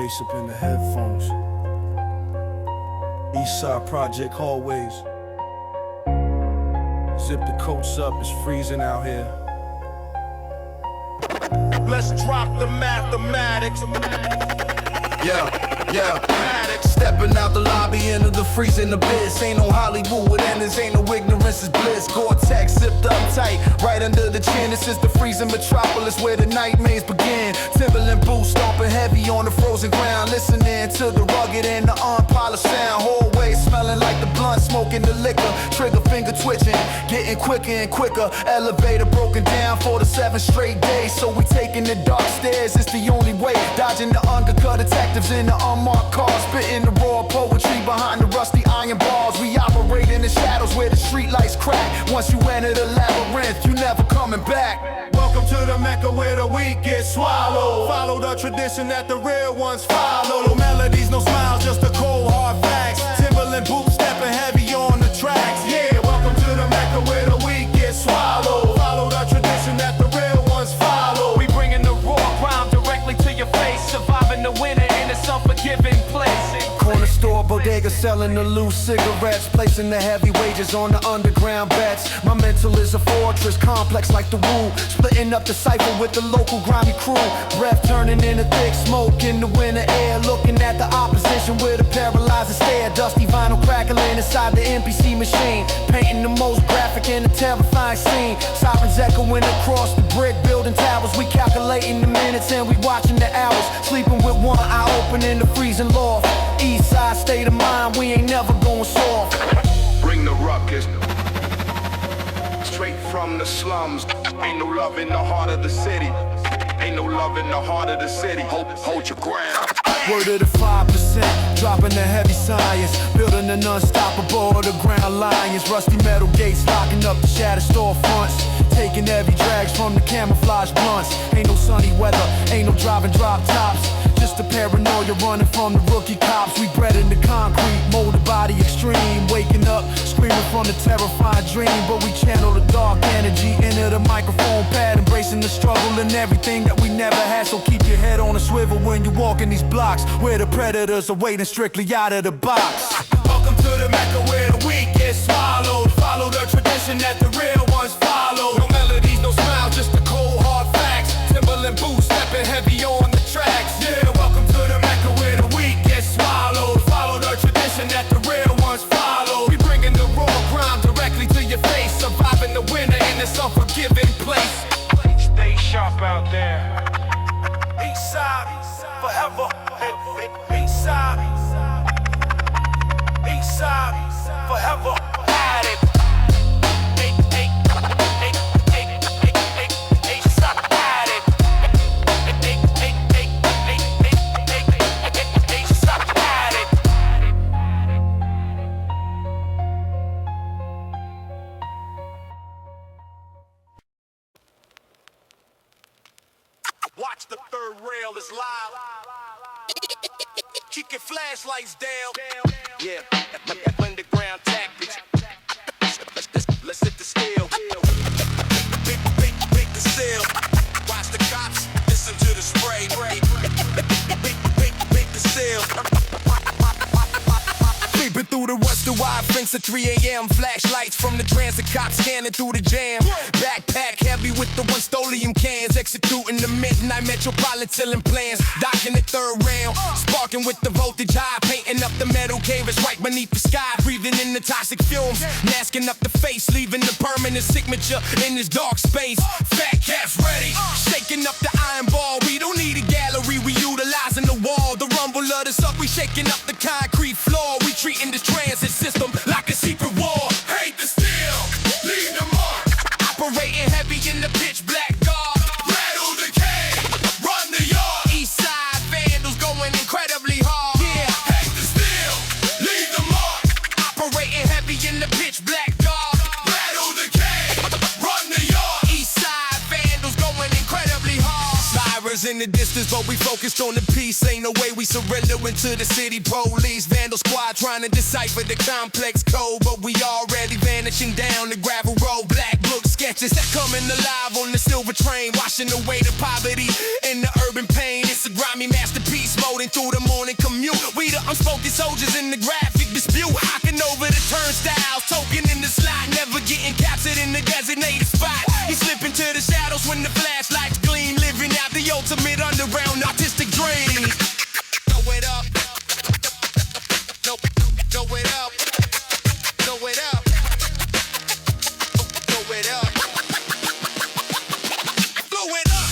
bass up in the headphones. Eastside Project hallways. Zip the coats up, it's freezing out here. Let's drop the mathematics. Yeah. Stepping out the lobby into the freezing abyss. Ain't no Hollywood and this ain't no ignorance is bliss. Gore-Tex zipped up tight, right under the chin. This is the freezing metropolis where the nightmares begin. Timberland boots stomping heavy on the frozen ground, listening to the rugged and the unpolished sound. Hallway smelling like the blunt, smoking the liquor. Trigger finger twitching, getting quicker and quicker. Elevator broken down for the 7th straight day. So we taking the dark stairs, it's the only way. Dodging the undercut detectives in the unmarked cars, spitting the raw poetry behind the rusty iron bars. We operate in the shadows where the street lights crack. Once you enter the labyrinth, you never coming back. Welcome to the Mecca where the weak get swallowed. Follow the tradition that the real ones follow. No melodies, no smiles, just the cold hard facts. Timberland boots stepping heavy on the tracks. Yeah, welcome to the Mecca where the weak get swallowed. Follow the tradition that the real ones follow. We bringing the raw crime directly to your face. Surviving the winter in this unforgiving place. Corner store bodega selling the loose cigarettes, placing the heavy wages on the underground bets. My mental is a fortress, complex like the Wu, splitting up the cypher with the local grimy crew. Breath turning into thick smoke in the winter air, looking at the opposition with a paralyzing stare. Dusty vinyl crackling inside the NPC machine, painting the most graphic and a terrifying scene. Sirens echoing across the brick building towers. We calculating the minutes and we watching the hours, sleeping with one eye open in the freezing loft. East side state of mind, we ain't never going soft. Bring the ruckus straight from the slums. Ain't no love in the heart of the city. Ain't no love in the heart of the city. Hold your ground. Word of the 5%, dropping the heavy science, building an unstoppable underground lions. Rusty metal gates locking up the shattered storefronts, taking heavy drags from the camouflage blunts. Ain't no sunny weather, ain't no driving drop tops, just a paranoia running from the rookie cops. We bred in the concrete, molded body extreme, waking up, screaming from the terrifying dream. But we channel the dark energy into the microphone pad, embracing the struggle and everything that we never had. So keep your head on a swivel when you walk in these blocks, where the predators are waiting strictly out of the box. Welcome to the Mecca where the weak get swallowed. Follow the tradition that the real ones follow. No melodies, no smiles, just the cold hard facts. Timberland boots stepping heavy on the tracks. Yeah, welcome to the Mecca where the weak get swallowed. Follow the tradition that the real ones follow. We bringing the raw crime directly to your face, surviving the winter in this unforgiving place. Stay sharp out there. Eastside, forever. Eastside, Eastside, forever. At it. Watch the third rail is live. Keep your flashlights down. Yeah, underground tactics. Let's hit the scale. Big the seal. Watch the cops, listen to the spray. Big the seal. Creeping through the rusted wide fence at 3 a.m. Flashlights from the transit cops scanning through the jam. Backpack heavy with the one-stolium cans, executing the midnight metropolitan plans. Docking the third round, sparking with the voltage high, painting up the metal caves right beneath the sky, breathing in the toxic fumes, masking up the face, leaving the permanent signature in this dark space. Fat cats ready, shaking up the iron ball. We don't need a gallery, we utilizing the wall. The rumble of the sub, we shaking up the concrete floor. We treating this transit system like a secret war. Hate the steel, leave the mark. Operating heavy in the pitch black guard. Rattle the cage, run the yard. East side vandals going incredibly hard. Yeah, hate the steel, leave the mark. Operating heavy in the pitch black guard. Rattle the cage, run the yard. East side vandals going incredibly hard. Sirens in the distance, but we focused on the peace. Ain't no way we surrender into the city police. Vandal squad trying to decipher the complex code, but we already vanishing down the gravel road. Black book sketches coming alive on the silver train, washing away the poverty and the urban pain. It's a grimy masterpiece. floating through the morning commute. We the unspoken soldiers in the graphic dispute, hocking over the turnstiles, token in the slot, never getting captured in the designated spot. He slip into the shadows when the flashlights gleam, living out the ultimate underground artistic dream. Throw it up, throw it up, throw it up, throw it up, throw it up.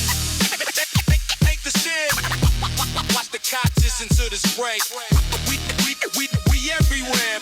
Ain't the shit. Watch the cops listen to the spray. We everywhere.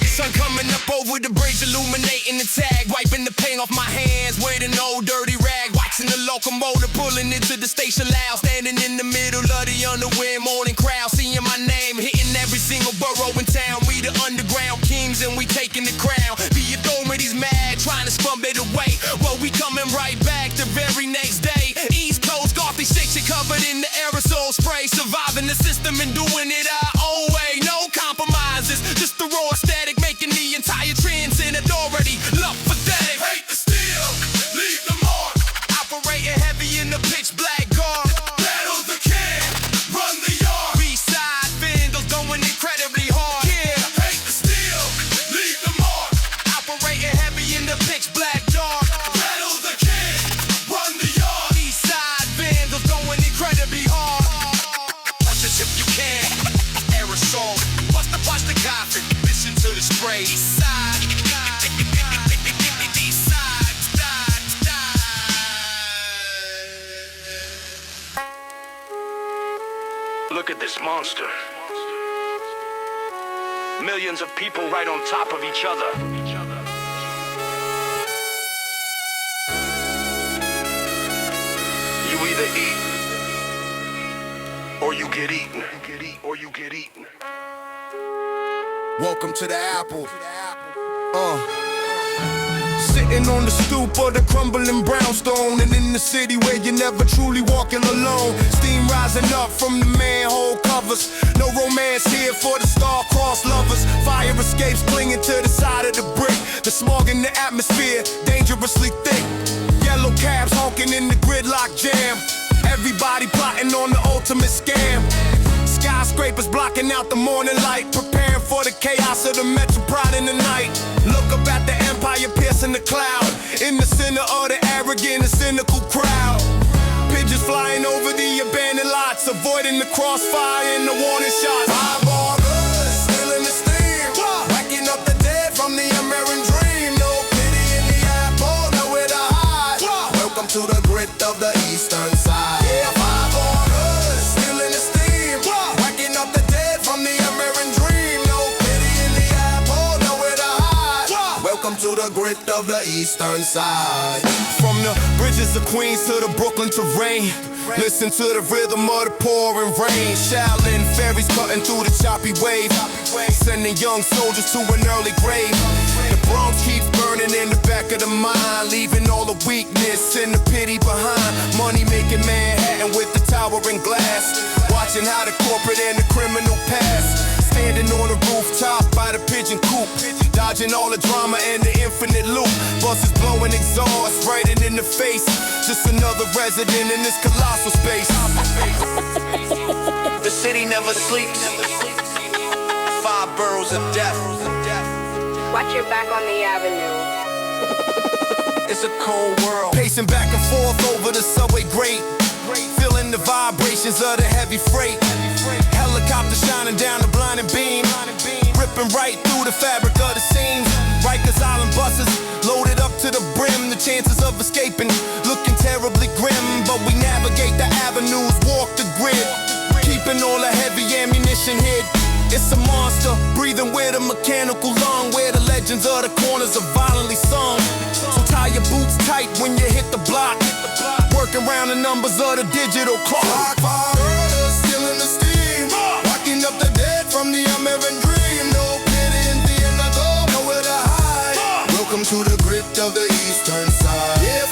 Sun coming up over the bridge, illuminating the tag, wiping the paint off my hands with an old dirty rag, watching the locomotive pulling into the station loud, standing in the middle of the underwind morning crowd, seeing my name hitting every single borough in town. We the underground kings and we taking the crown. The authorities mad, trying to scrum it away. Well, we coming right back the very next day. East Coast, Gothy section covered in the aerosol spray, surviving the system and doing it our own way. No compromises, just the raw static, making the entire trends in authority. Love pathetic. Hate the steel, leave the mark. Operating heavy in the pitch black guard. Battle the king, run the yard. B-side vandals going incredibly hard. Yeah. Hate the steel, leave the mark. Operating heavy in the pitch black dark. Battle the king, run the yard. B-side vandals going incredibly hard. Watch this if you can. Aerosol. Watch the coffin. Listen to the spray. Eastside. Look at this monster. Millions of people right on top of each other. You either eat or you get eaten. You get eaten. Welcome to the Apple. Sitting on the stoop of the crumbling brownstone, and in the city where you're never truly walking alone. Steam rising up from the manhole covers. No romance here for the star-crossed lovers. Fire escapes clinging to the side of the brick. The smog in the atmosphere, dangerously thick. Yellow cabs honking in the gridlock jam. Everybody plotting on the ultimate scam. Skyscrapers blocking out the morning light, preparing for the chaos of the Metro Pride in the night. Look up at the empire piercing the cloud, in the center of the arrogant and cynical crowd. Pigeons flying over the abandoned lots, avoiding the crossfire and the warning shots. Eyeball good, still in the steam, whacking up the dead from the American dream. No pity in the apple, nowhere to hide. Welcome to the grit of the eastern side. Yeah, eyeball good, still in the steam, whacking up the dead from the American dream. No pity in the apple, nowhere to hide. Welcome to the grit of the eastern side. From the bridges of Queens to the Brooklyn terrain, listen to the rhythm of the pouring rain. Shaolin ferries cutting through the choppy wave, sending young soldiers to an early grave. The Bronx keeps burning in the back of the mind, leaving all the weakness and the pity behind. Money making Manhattan with the towering glass, watching how the corporate and the criminal pass. Standing on the rooftop by the pigeon coop, dodging all the drama and the infinite loop. Buses blowing exhaust right in the face, just another resident in this colossal space. The city never sleeps. 5 boroughs of death. Watch your back on the avenue. It's a cold world. Pacing back and forth over the subway grate, feeling the vibrations of the heavy freight. Helicopter shining down the blinding beam, ripping right through the fabric of the seams. Rikers Island buses loaded up to the brim. The chances of escaping looking terribly grim, but we navigate the avenues, walk the grid, keeping all the heavy ammunition hid. It's a monster breathing with a mechanical lung, where the legends of the corners are violently sung. So tie your boots tight when you hit the block, working around the numbers of the digital clock. Still in the steam, walking up the dead from the American dream. No pity in the underdog, nowhere to hide. Welcome to the grit of the eastern side. Yeah,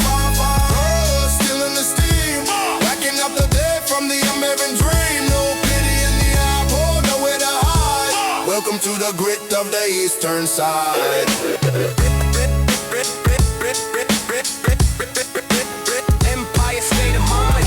still in the steam, whacking up the dead from the American dream. No pity in the eyeball, nowhere to hide. Welcome to the grit of the eastern side. Empire State of Mind.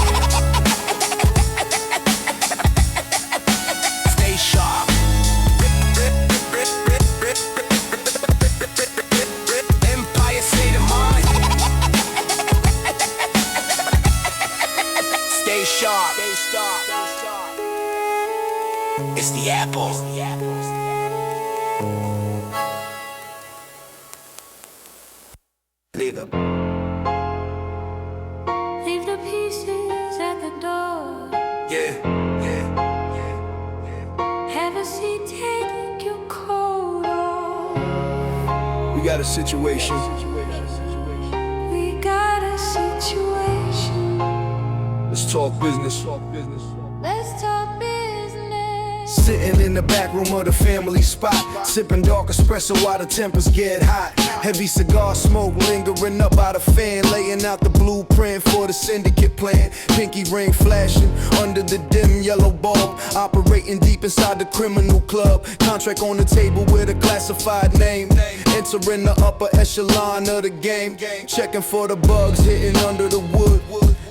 the apple. Leave them. Leave the pieces at the door. Yeah. Have a seat, take your coat off. We got a situation. We got a situation. Let's talk business. Let's talk business. Sitting in the back room of the family spot, sipping dark espresso while the tempers get hot. Heavy cigar smoke lingering up by the fan, laying out the blueprint for the syndicate plan. Pinky ring flashing under the dim yellow bulb, operating deep inside the criminal club. Contract on the table with a classified name, entering the upper echelon of the game. Checking for the bugs hitting under the wood,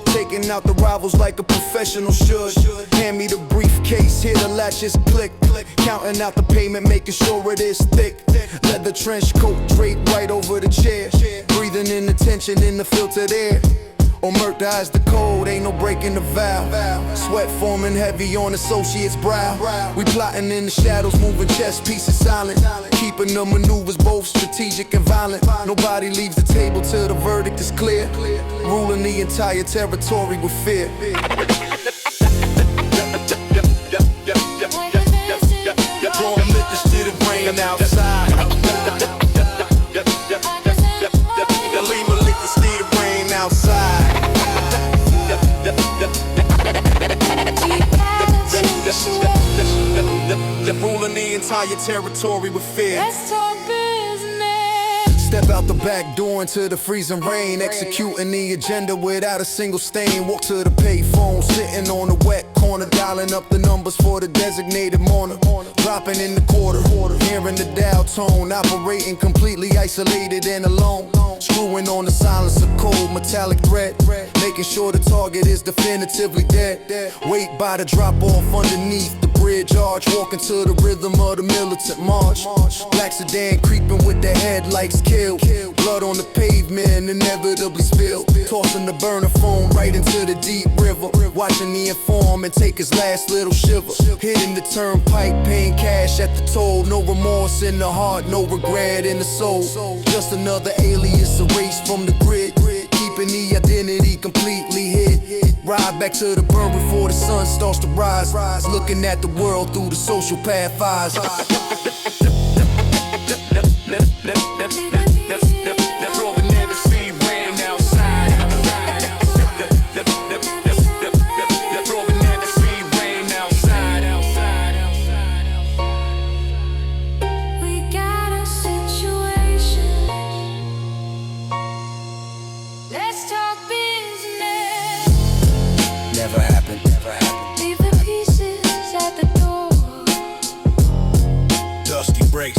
taking out the rivals like a professional should. Hand me the briefcase, hear the latches click. Counting out the payment, making sure it is thick. Leather trench coat draped right over the chair. Breathing in the tension in the filtered air. Or murder is the code, ain't no breaking the vow. Sweat forming heavy on associates' brow. We plotting in the shadows, moving chess pieces silent. Keeping the maneuvers both strategic and violent. Nobody leaves the table till the verdict is clear. Ruling the entire territory with fear. Throwing liquors to the brain outside. Leave my liquors to the brain outside. Ruling the entire territory with fear. Let's talk business. Step out the back door into the freezing rain, executing the agenda without a single stain. Walk to the payphone, sitting on the wet corner, dialing up the numbers for the designated mourner. Dropping in the quarter, hearing the dial tone, operating completely isolated and alone. Screwing on the silence of cold metallic thread, making sure the target is definitively dead. Wait by the drop off underneath the bridge arch, walking to the rhythm of the militant march. Black sedan creeping with the headlights killed. Blood on the pavement inevitably spilled. Tossing the burner phone right into the deep river. Watching the informant take his last little shiver. Hitting the turnpike, paying cash at the toll. No remorse in the heart, no regret in the soul. Just another alias erased from the grid. Keeping the identity completely hid. Ride back to the burn before the sun starts to rise. Looking at the world through the social path eyes. Let's talk business. Never happened. Leave the pieces at the door. Dusty breaks.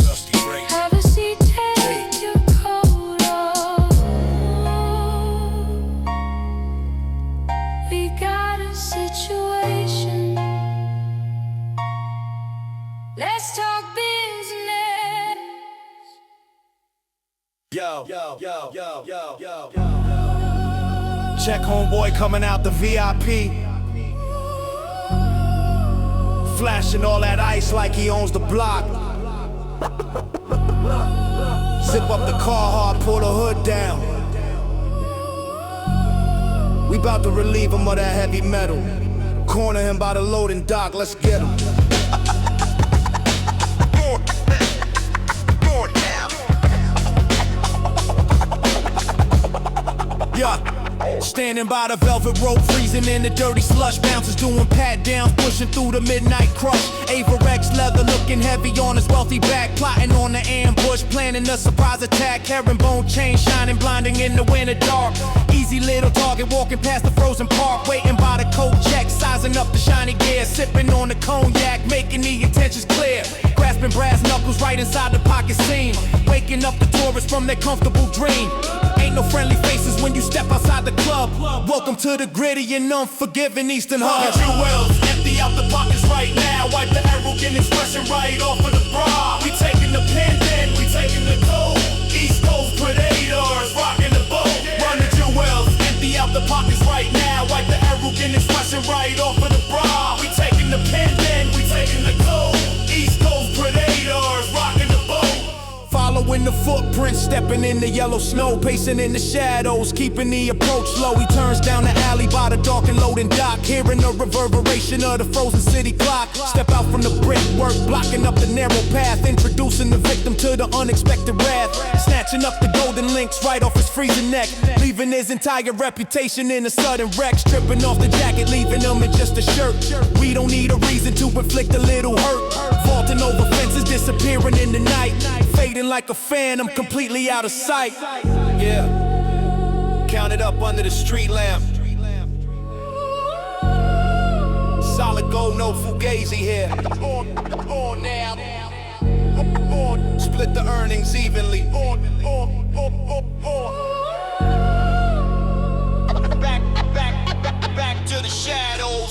Have a seat, take your coat off. We got a situation. Let's talk business. Yo. Check homeboy coming out the VIP. Flashing all that ice like he owns the block. Zip up the car hard, pull the hood down. We bout to relieve him of that heavy metal. Corner him by the loading dock, let's get him. Yeah. Standing by the velvet rope, freezing in the dirty slush. Bouncers doing pat downs, pushing through the midnight crush. Averex leather looking heavy on his wealthy back. Plotting on the ambush, planning a surprise attack. Herringbone chain shining, blinding in the winter dark. Easy little target, walking past the frozen park. Waiting by the coat check, sizing up the shiny gear. Sipping on the cognac, making the intentions clear. Grasping brass knuckles right inside the pocket seam. Waking up the tourists from their comfortable dream. Ain't no friendly faces when you step outside the club. Welcome to the gritty and unforgiving Eastern Hub. Jewels, empty out the pockets right now. Wipe the arrogant expression right off of the bra. We taking the pendant, we taking the gold. East Coast predators, rocking the boat. Run the jewels, empty out the pockets right now. Wipe the arrogant expression right off of the bra. We taking the pendant, we taking the gold. Prince stepping in the yellow snow, pacing in the shadows, keeping the approach low. He turns down the alley by the dark and loading dock, hearing the reverberation of the frozen city clock. Step out from the brickwork, blocking up the narrow path, introducing the victim to the unexpected wrath. Snatching up the golden links right off his freezing neck, leaving his entire reputation in a sudden wreck. Stripping off the jacket, leaving him in just a shirt. We don't need a reason to inflict a little hurt. Vaulting over fences, disappearing in the night, fading like a phantom, completely out of sight. Yeah, counted up under the street lamp. Solid gold, no fugazi here. On now. Split the earnings evenly. Back to the shadows.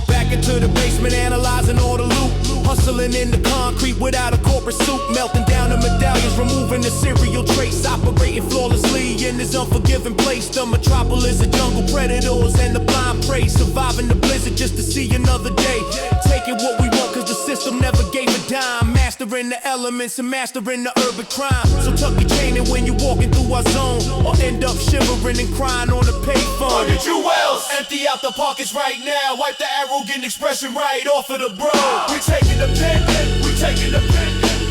Back into the basement, analyzing all the loot. Hustling in the concrete without a corporate suit. Melting down the medallions, removing the serial trace. Operating flawlessly in this unforgiving place. The metropolis of jungle predators and the blind prey. Surviving the blizzard just to see another day. Taking what we want cause the system never gave a dime. Mastering the elements and mastering the urban crime. So tuck your chain in when you're walking through our zone, or end up shivering and crying on the payphone. 100 jewels, empty out the pockets right now. Wipe the arrogant expression right off of the bro. We taking the pen, we taking the pen.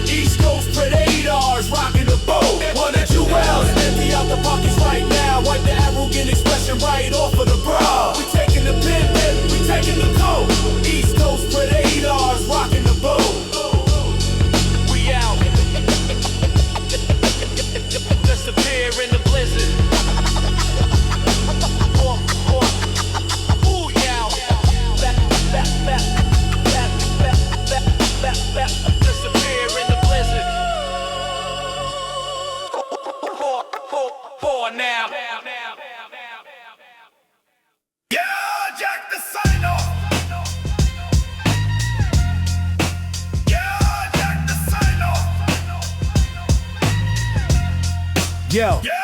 East Coast predators, rocking the boat. 100 jewels, empty out the pockets right now. Wipe the arrogant expression right off of the bro. We taking the pen, we taking the coat. East Coast predators, rocking the boat. We out. Disappear in the blizzard. Ooh, yeah. Disappear in the blizzard. Pour now. Yeah, Jack the sign off. Yeah, Jack the sign off. Yo. Yeah.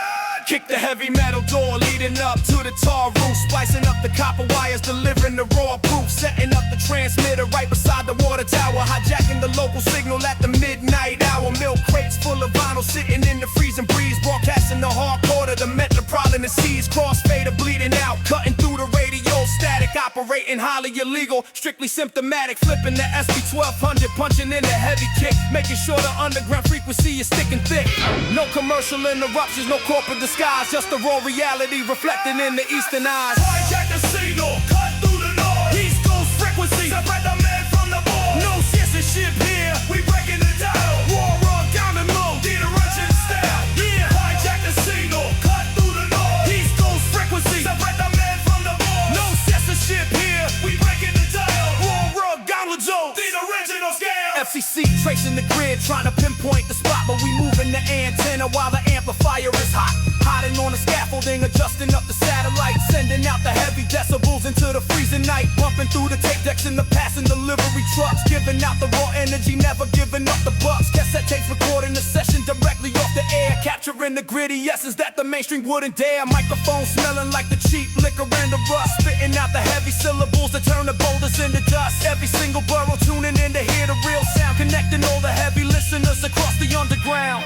Kick the heavy metal door leading up to the tar roof. Splicing up the copper wires, delivering the raw proof. Setting up the transmitter right beside the water tower. Hijacking the local signal at the midnight hour. Milk crates full of vinyl sitting in the freezing breeze. Broadcasting the hardcore to the metropolitan seas. Crossfader bleeding out, cutting through the radio static. Operating highly illegal, strictly symptomatic. Flipping the SP1200, punching in the heavy kick. Making sure the underground frequency is thick and thick. No commercial interruptions, no corporate disguise. Just the raw reality reflecting in the eastern eyes. Hijack the signal, cut through the noise. East Coast frequency, separate the man from the boy. No censorship here, we breaking the dial. War run down and low, the original style. Yeah, hijack the signal, cut through the noise. East Coast frequency, separate the man from the boy. No censorship here, we breaking the dial. War run down with Joe, the original scale. FCC tracing the grid, trying to pinpoint the spot, but we moving the antenna while the amplifier is hot. Hiding on the scaffolding, adjusting up the satellite, sending out the heavy decibels into the freezing night. Bumping through the tape decks in the passing delivery trucks, giving out the raw energy, never giving up the bucks. Cassette tapes recording the session directly off the air, capturing the gritty essence that the mainstream wouldn't dare. Microphone smelling like the cheap liquor and the rust, spitting out the heavy syllables that turn the boulders into dust. Every single borough tuning in to hear the real sound, connecting all the heavy listeners across the underground.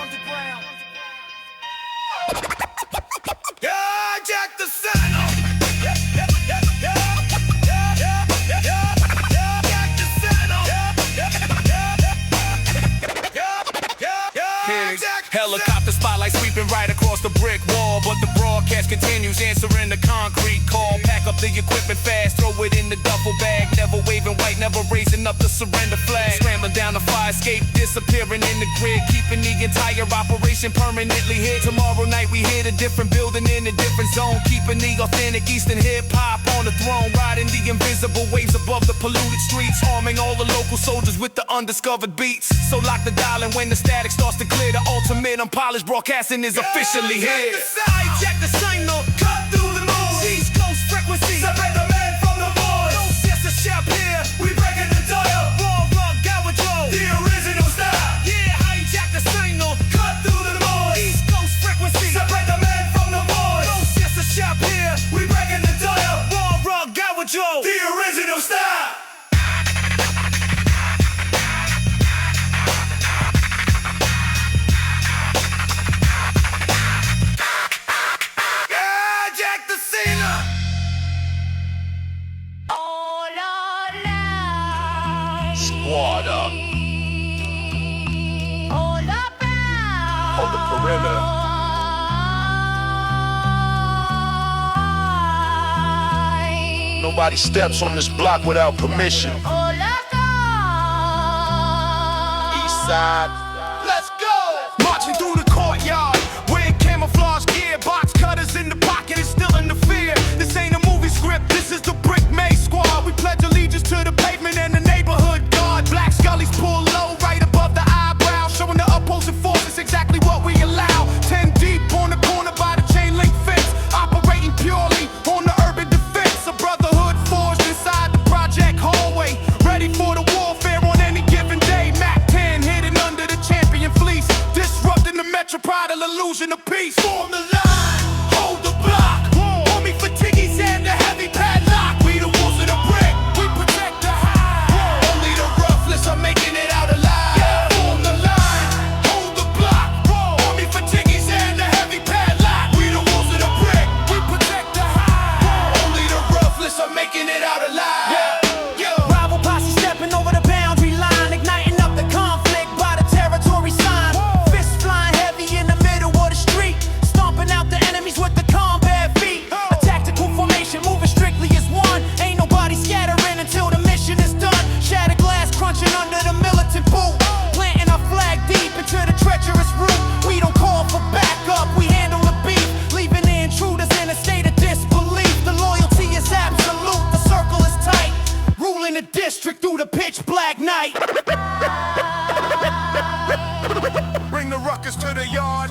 Yeah, Jack the signal. Helicopter spotlight sweeping right across the brick wall, but the broadcast continues, answering the concrete call. Pack up the equipment fast, throw it in the duffel bag. Never waving white, never raising up the surrender flag. Scrambling down the fire escape, disappearing in the grid, keeping the entire operation permanently hid. Tomorrow night we hit a different building in a different zone, keeping the authentic Eastern hip hop on the throne, riding the invisible waves above the polluted streets, arming all the local soldiers with the undiscovered beats. So lock the dial, and when the static starts to clear, the ultimate unpolished broadcasting is officially here. Hijack the signal, cut through the noise. East Coast frequency, separate the man from the boy. No censorship here, we breaking the dial. Raw rock, gouageau, the original style. Yeah, hijack the signal, cut through the noise. East Coast frequency, separate the man from the boy. No censorship here, we breaking the dial. Raw rock, gouageau, the original style. like the scene. Squad up. Hold the perimeter. Nobody steps on this block without permission. East side. Let's go! Marching through the courtyard, wearing camouflage gear, box cutters in the pocket, it's still in the fear. This ain't a movie script, this is the Brick May Squad. We pledge allegiance to the pavement and the neighborhood guard. Black scullies pull low, right above the eyebrow, showing the opposing forces exactly what we allow. 10 deep on the corner by the chain link fence, operating purely on the urban defense. A brotherhood forged inside the project hallway, ready for the warfare on any given day. Mac 10 hidden under the champion fleece, disrupting the metropolitan illusion of peace. Form the line, hold the block. Homie fatigues and the heavy padlock. We the wolves of the brick, we protect the high. Only the roughless are making it out alive. Form the line, hold the block. Homie fatigues and the heavy padlock. We the wolves of the brick, we protect the high. Only the roughless are making it out alive. Rival posse stepping over the boundary line, igniting up the conflict by the territory sign. Fists flying heavy in the middle of the street, stomping out the enemies with the combat feet. A tactical formation moving strictly as one. Ain't nobody scattering until the mission is done. Shattered glass crunching under the militant boot, planting our flag deep into the treacherous route. We don't call for backup, we handle the beef, leaving the intruders in a state of disbelief. The loyalty is absolute, the circle is tight, ruling the district through the pitch black night. Bring the ruckus to the yard.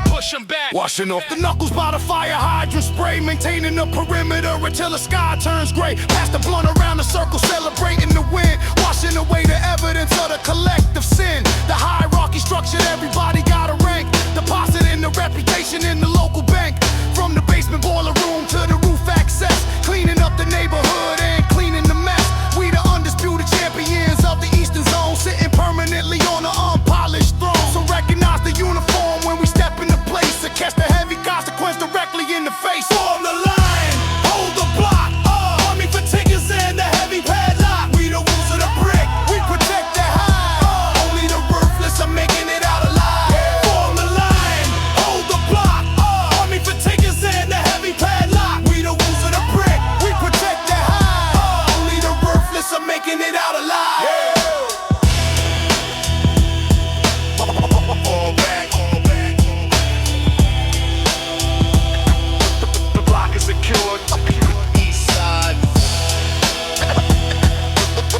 Push 'em back. Washing off the knuckles by the fire hydrant spray, maintaining the perimeter until the sky turns gray. Pass the blunt around the circle, celebrating the win, washing away the evidence of the collective sin. The hierarchy structured, everybody got a rank, depositing the reputation in the local bank. From the basement boiler room to the roof access, cleaning up the neighborhood and cleaning the mess. We the undisputed champions of the Eastern Zone, sitting permanently on an unpolished throne. So recognize the uniform when we step into place, to catch the heavy consequence directly in the face. Form the line, hold the block. Army fatigues and the heavy padlock. We the wolves of the brick, we protect the high. Only the ruthless are making it out alive. Form the line, hold the block. Army fatigues and the heavy padlock. We the wolves of the brick, we protect the high. Only the ruthless are making it out alive. Fall back. The block is secured. East side.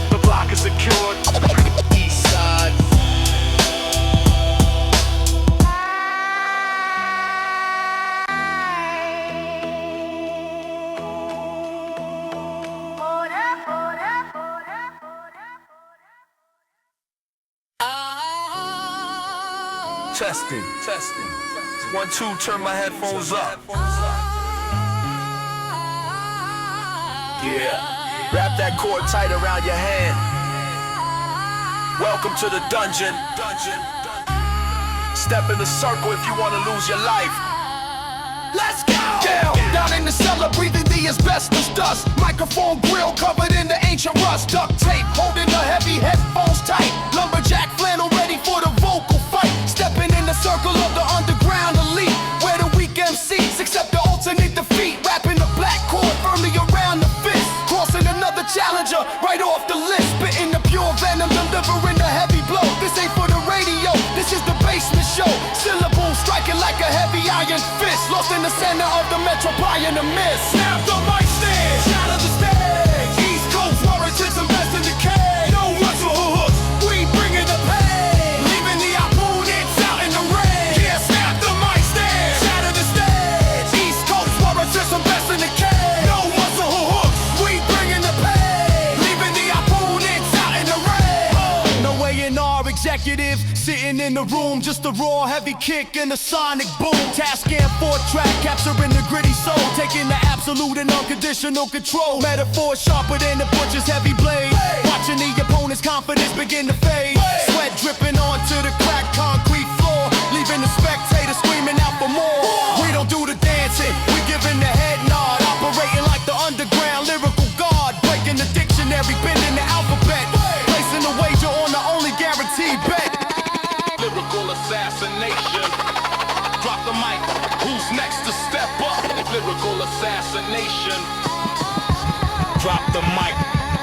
The block is secured. East side. Testing. 1, 2, turn my headphones up. Yeah. Wrap that cord tight around your hand. Welcome to the dungeon. Step in the circle if you want to lose your life. Let's go! Down in the cellar, breathing the asbestos dust. Microphone grill covered in the ancient rust. Duct tape holding the heavy headphones tight. Lumberjack flannel ready for the vocal fight. Stepping in the circle of the underground elite, where the weak MCs accept the alternate defeat. Wrapping the black cord firmly around the fist. Crossing another challenger right off the list. Spitting the pure venom, delivering the heavy blow. This ain't for the radio, this is the basement show. Syllables striking like a heavy iron fist. Lost in the center of the metropolitan mist. Snap the mic stand, shatter the stage. East Coast lyricism, best in decay. No one's for hooks, we bringing the pain. Leaving the opponents out in the rain. Yeah, snap the mic stand, shatter the stage. East Coast lyricism, best in decay. No one's for hooks, we bringing the pain. Leaving the opponents out in the rain. No A&R executive sitting in the room, just a raw heavy kick and a sonic boom. Tasking 4-track, capturing the gritty soul, taking the absolute and unconditional control. Metaphor sharper than the butcher's heavy blade. Watching the opponent's confidence begin to fade. Sweat dripping onto the cracked concrete floor, leaving the the mic. Who's next to step up? Lyrical assassination. Drop the mic.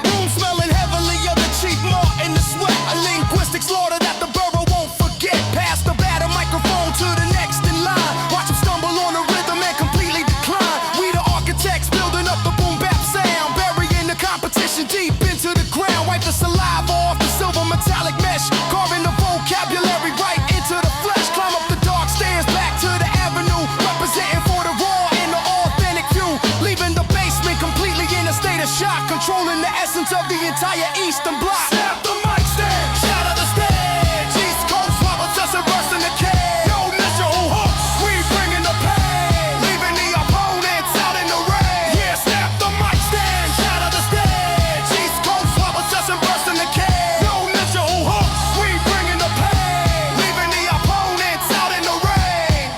Room smelling heavily of the cheap Martin, the sweat. A linguistic slaughter that the borough won't forget. Pass the batter microphone to the next in line. Watch him stumble on the rhythm and completely decline. We the architects building up the boom-bap sound. Burying the competition deep into the ground. Wipe the saliva off the silver metallic mesh. Carving the vocabulary right into the flesh. Climb up the dark stairs back to the avenue. Representing for the raw and the authentic view. Leaving the basement completely in a state of shock. Controlling the essence of the entire Eastern Bloc. Snap the mic stand, shout out the stage. East Coast swallows us and burst in the cage. No measure who hooks, we bringing the pain. Leaving the opponents out in the rain. Yeah, snap the mic stand, shout out the stage. East Coast swallows us and burst in the cage. No measure who hooks, we bringing the pain. Leaving the opponents out in the rain.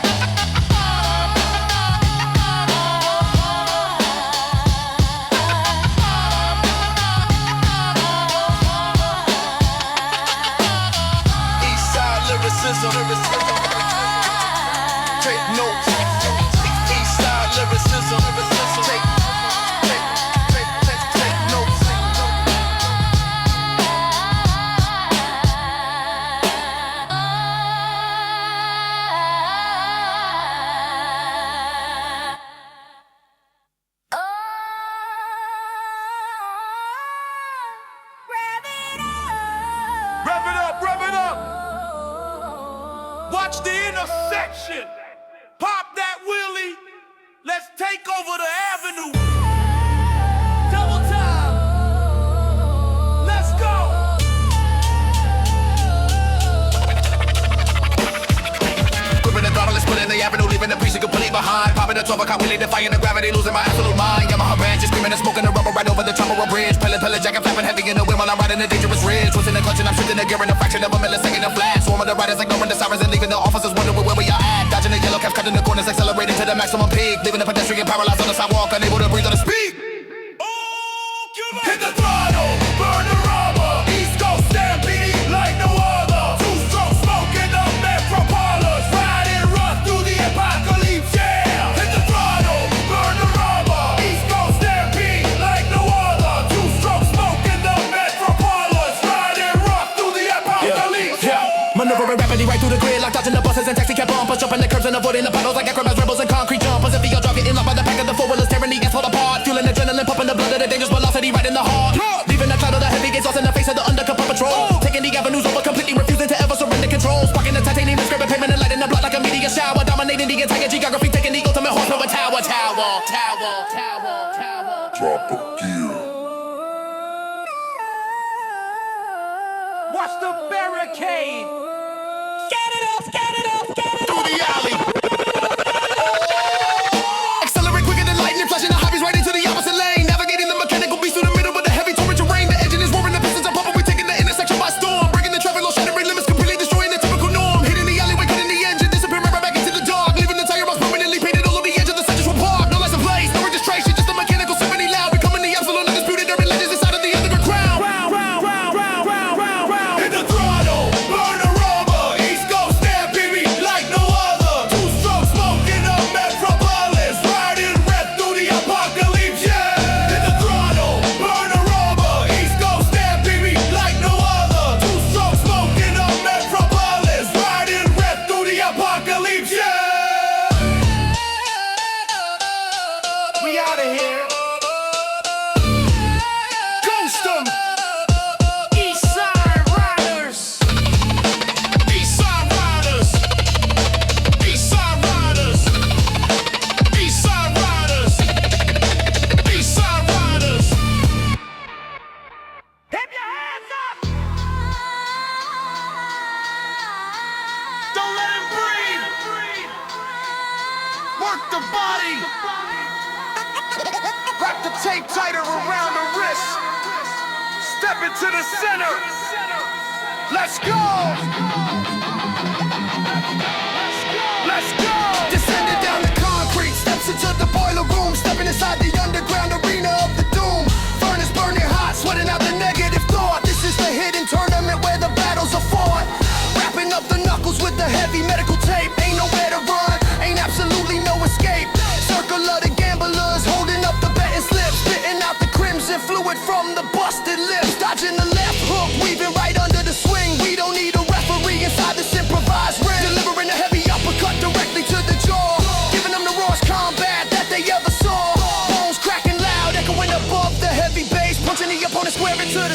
Eastside lyricism. Take notes. Eastside lyricism. Take notes. Rev it up, rev it up. Watch the intersection. Pop that wheelie. Let's take over the avenue. Double time. Let's go. Gripping the throttle, splitting the avenue, leaving the precinct completely behind. Popping the 12 o'clock, really defying the gravity, losing my absolute mind. Yamaha branches, screaming and smoking the rubber right over the top of a bridge. Pellet, jacket, flapping heavy in the wind while I'm riding the dangerous ridge. Twisting the clutch and I'm shifting the gear in a fraction of a millisecond of flash. Swarming the riders, ignoring the sirens and leaving the officers wondering where we are at. Dodging the yellow caps, cutting the corners, accelerating to the maximum peak. Leaving the pedestrian paralyzed on the sidewalk, unable to breathe or to speak. Hit the throttle, burn the rubber. East Coast stampede like no other. Two-stroke smoking up metropolis. Riding rough through the apocalypse, yeah. Hit the throttle, burn the rubber. East Coast stampede like no other. Two-stroke smoking up metropolis. Riding rough through the apocalypse, yeah. Maneuvering rapidly right through the grid, like dodging the buses and taxi cab bumpers, jumping the curbs and avoiding the puddles like acrobats, rebels and concrete jumpers. If you're drunk, getting locked by the pack of the four-wheelers, tearing the asphalt apart, fueling adrenaline, pumping the blood of the dangerous velocity right in the heart. Leaving the cloud of the heavy gates lost in the face of the undercover patrol, taking the avenues over, completely refusing to ever surrender control. Sparking the titanium, scraping pavement and lighting the block like a meteor shower, dominating the entire geography, taking the ultimate horsepower tower. Drop the gear. Watch the barricade. Get it up, get it up, get it up. Through the alley. Accelerate quicker than lightning, flashing the hobbies right into the opposite lane. Navigating the mechanical beast through the middle with the heavy torrent terrain. The engine is roaring, the pistons are pumping. We taking the intersection by storm, breaking the traffic law, shattering limits, completely destroying the typical norm. Hitting the alleyway, cutting the engine, disappearing right back into the dark, leaving the tire marks permanently painted all over the edge of the central park. No license plates, no registration, just a mechanical symphony loud, becoming the absolute undisputed urban legends inside of the underground crown. Hit the throttle, burn the rubber. East Coast stampede me like no other. Two-stroke smoking up metropolis. Riding red through the apocalypse, yeah. Hit the throttle, burn the rubber. East Coast stampede me like no other. Two-stroke smoking up metropolis. Riding red through the apocalypse, yeah. We out of here. Ghost 'em. Eastside Riders. Eastside Riders. Eastside Riders. Eastside Riders. Eastside Riders. Hip your hands up. Don't let him breathe. Work the body. Wrap the tape tighter around the wrist. Step into the center. Let's go. Let's go. Descending down the concrete, steps into the boiler room, stepping inside the underground arena of the doom. Furnace burning hot, sweating out the negative thought. This is the hidden tournament where the battles are fought. Wrapping up the knuckles with the heavy medical tape. Ain't nowhere to run,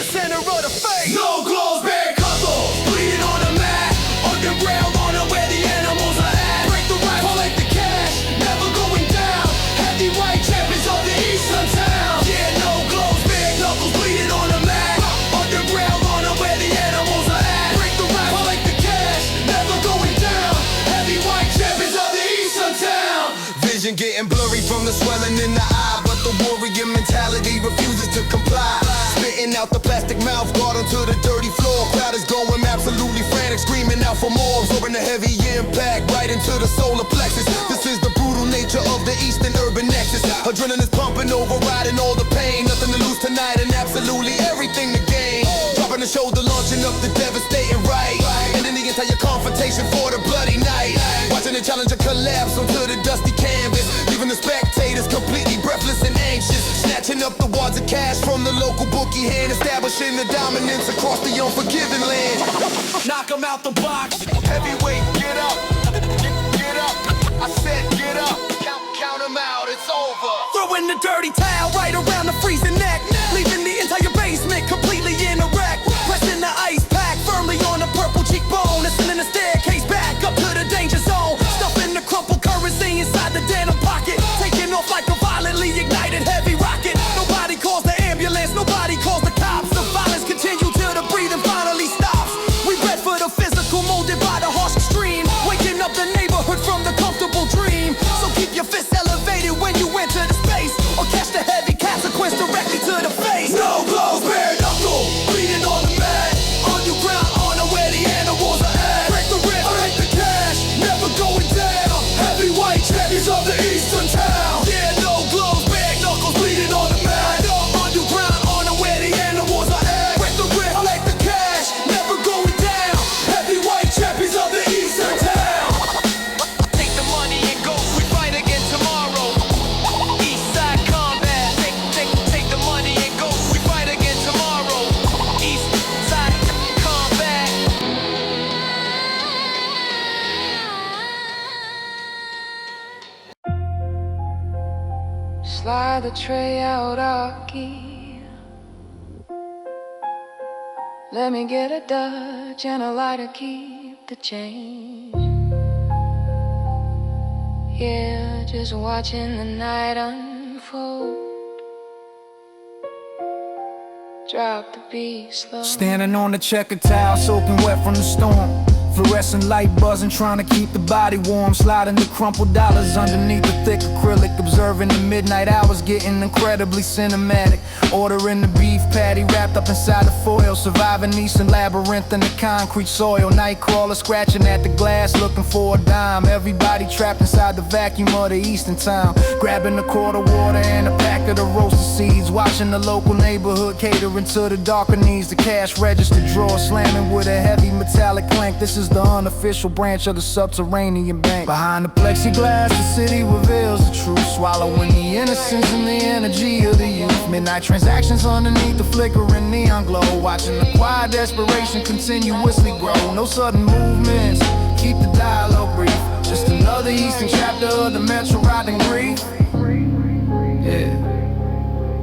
the center of the face. No clothes, bare couples, bleeding on the mat. Underground on the where the animals are at. Break the rap, collect the cash, never going down. Heavyweight champions of the eastern town. Yeah, no clothes, bare knuckles, bleeding on the mat. Underground on the where the animals are at. Break the rap, collect the cash, never going down. Heavyweight champions of the eastern town. Vision getting blurry from the swelling in the eye, but the warrior mentality refuses to comply. Spitting out the plastic mouth guard onto the dirty floor. Crowd is going absolutely frantic, screaming out for more. Absorbing the heavy impact right into the solar plexus. This is the brutal nature of the eastern urban nexus. Adrenaline is pumping, overriding all the pain. Nothing to lose tonight and absolutely everything to gain. Dropping the shoulder, launching up the devastating right. And in the entire confrontation for the bloody night. Watching the challenger collapse onto the dusty canvas, leaving the spectators completely breathless and anxious. Snatching up the wads of cash from the local bookie hand, establishing the dominance across the unforgiven land. Knock 'em out the box. Heavyweight, get up, get up. I said get up, count 'em out, it's over. Throwing the dirty towel right around the freezing neck, leaving the entire basement completely in a wreck. Pressing the ice pack firmly on the purple cheekbone, ascending the staircase back up to the danger zone. Stuffing the crumpled currency inside the denim pocket, taking off like a violently ignited heavy rocket. Nobody calls the ambulance, nobody calls the cops. The violence continues till the breathing finally stops. We bred for the physical, molded by the harsh extreme, waking up the neighborhood from the comfortable dream. So keep your fists elevated when you enter the space, or catch the heavy consequence directly to the face. No clothes, bare knuckle, bleeding on the mat. Underground on the where the animals are at. Break the rip, Break the cash, never going down. Heavyweight champions of the eastern town. yeah, no gloves, bare knuckles, Bleeding on the mat. underground on the where the animals are at. Break the rip, Collect the cash, never going down. Heavyweight champions of the eastern town. Take the money and go, we fight again tomorrow. East side combat. Take the money and go, we fight again tomorrow. East side combat. Slide the tray out, Aki. Let me get a Dutch and a lighter, keep the change. Yeah, just watching the night unfold. Drop the beat slow. Standing on the checkered tile, soaking wet from the storm. Fluorescent light buzzing, trying to keep the body warm. Sliding the crumpled dollars underneath the thick acrylic. Observing the midnight hours, getting incredibly cinematic. Ordering the beef patty wrapped up inside the foil. Surviving eastern labyrinth in the concrete soil. Nightcrawler scratching at the glass, looking for a dime. Everybody trapped inside the vacuum of the eastern town. Grabbing a quart of water and a pack of the roasted seeds. Watching the local neighborhood catering to the darker needs. The cash register drawer slamming with a heavy metallic clank. This is the unofficial branch of the subterranean bank. Behind the plexiglass, the city reveals the truth, swallowing the innocence and the energy of the youth. Midnight transactions underneath the flickering neon glow, watching the quiet desperation continuously grow. No sudden movements, keep the dialogue brief. Just another eastern chapter of the metro riding grief. Yeah.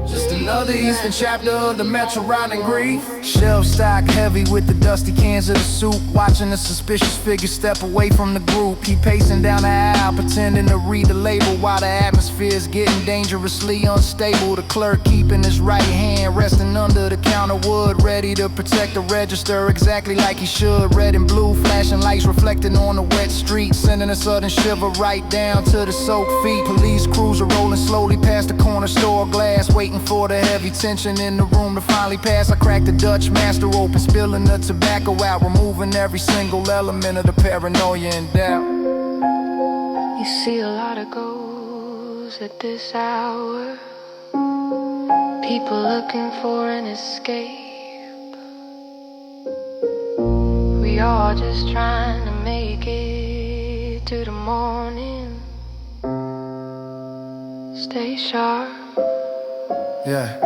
Just another eastern chapter of the metro riding grief. Shelf stock heavy with the dusty cans of the soup. Watching the suspicious figure step away from the group. He pacing down the aisle, pretending to read the label while the atmosphere is getting dangerously unstable. The clerk keeping his right hand resting under the counter wood, ready to protect the register exactly like he should. Red and blue flashing lights reflecting on the wet street, sending a sudden shiver right down to the soaked feet. Police crews are rolling slowly past the corner store glass, waiting for the heavy tension in the room to finally pass. I cracked the Dutch master open, spilling the tobacco out, removing every single element of the paranoia and doubt. You see a lot of ghosts at this hour, people looking for an escape. We all just trying to make it to the morning. Stay sharp. Yeah,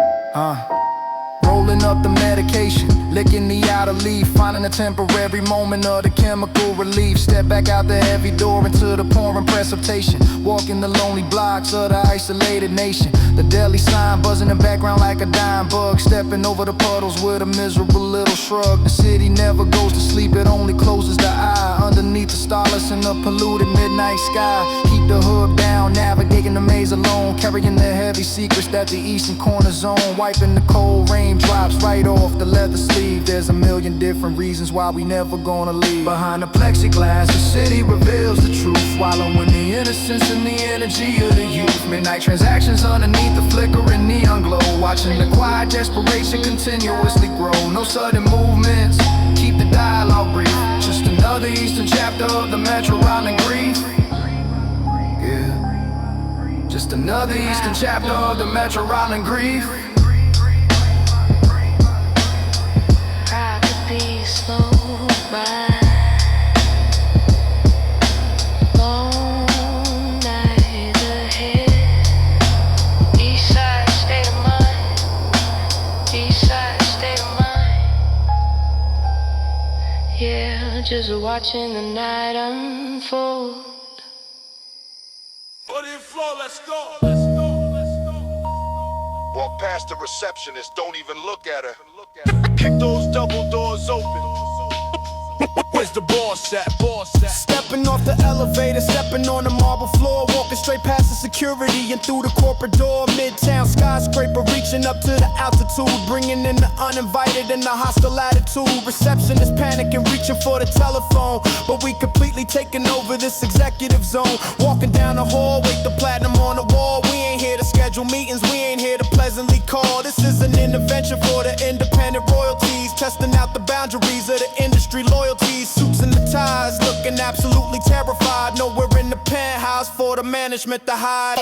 building up the medication, licking the outer leaf, finding a temporary moment of the chemical relief. Step back out the heavy door into the pouring precipitation, walking the lonely blocks of the isolated nation. The daily sign buzzing in the background like a dying bug, stepping over the puddles with a miserable little shrug. The city never goes to sleep, it only closes the eye. Underneath the starless in the polluted midnight sky, keep the hood down, navigating the maze alone, carrying the heavy secrets that the eastern corner zone, wiping the cold raindrops right off the leather sleeve. There's a million different reasons why we never gonna leave. Behind the plexiglass, the city reveals the truth, wallowing the innocence and the energy of the youth. Midnight transactions underneath the flickering neon glow, watching the quiet desperation continuously grow. No sudden movements, keep the dialogue brief, just another eastern chapter of the Metro Island grief. Yeah, just another eastern chapter of the Metro Island grief. Proud to be a slow ride. Long nights ahead. East side state of mind. East side state of mind. Yeah, just watching the night unfold. Put in flow, let's go. Let's go. Let's go. Walk past the receptionist, don't even look at her. Kick those double doors open. Where's the boss at? Stepping off the elevator, stepping on the marble floor, walking straight past the security and through the corporate door. Midtown skyscraper, reaching up to the altitude, bringing in the uninvited and the hostile attitude. Receptionist panicking, reaching for the telephone, but we completely taking over this executive zone. Walking down the hall, wait the platinum on the wall. We ain't here to schedule meetings, we ain't here to pleasantly call. This is an intervention for the independent royalties, testing out the boundaries of the industry loyalties. Suits and the ties, looking absolutely terrified. No, we're in the penthouse for the management to hide.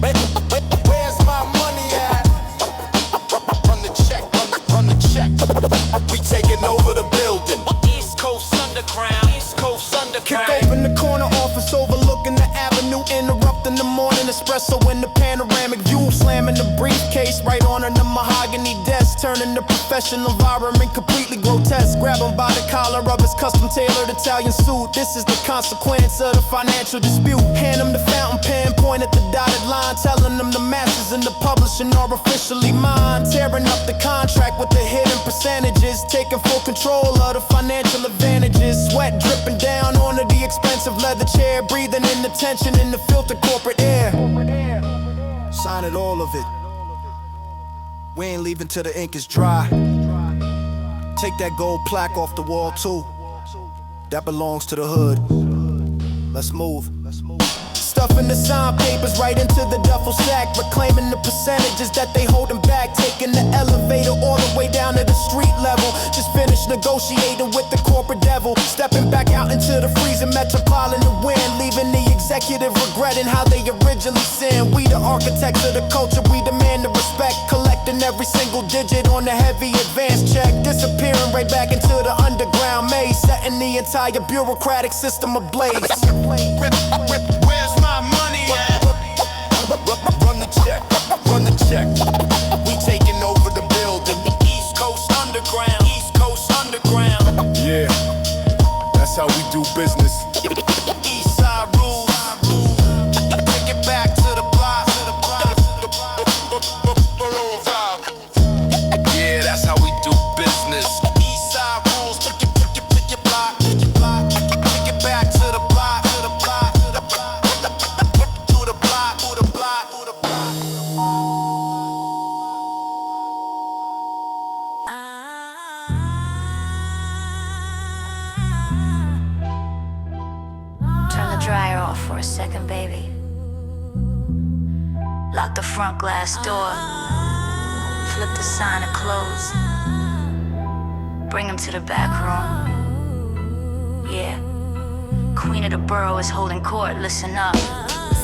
Where's my money at? Run the check, run the check. We taking over the building. East Coast Underground, East Coast Kick Underground. open the corner office overlooking the avenue, interrupting the morning espresso in the panoramic view. Slamming the briefcase right on the mahogany desk, turning the professional environment completely grotesque. Grab him by the collar of his custom tailored Italian suit. This is the consequence of the financial dispute. Hand him the fountain pen, point at the dotted line, telling them the masters and the publishing are officially mine. Tearing up the contract with the hidden percentages, taking full control of the financial advantages. Sweat dripping down onto the expensive leather chair, breathing in the tension in the filtered corporate air. Sign it, all of it. We ain't leaving till the ink is dry. Take that gold plaque off the wall too. That belongs to the hood. Let's move. Stuffing the sign papers right into the duffel sack, reclaiming the percentages that they holding back. Taking the elevator all the way down to the street level. Just finished negotiating with the corporate devil. Stepping back out into the freezing metropolitan wind, leaving the executive regretting how they originally sinned. We the architects of the culture, we demand the respect. Collecting every single digit on the heavy advance check. Disappearing right back into the underground maze, setting the entire bureaucratic system ablaze. Where's my money at? Run the check, run the check. We taking over the building. East Coast Underground, East Coast Underground. Yeah, that's how we do business. East Side rules. Take it back to the block. Yeah, that's how we do business. East Side rules. Take your block. Take it back to the block. To the block. To the block. To the block. To the block. To the block. Turn the dryer off for a second, baby. Lock the front glass door. Flip the sign to close. Bring him to the back room. Yeah. Queen of the borough is holding court, listen up.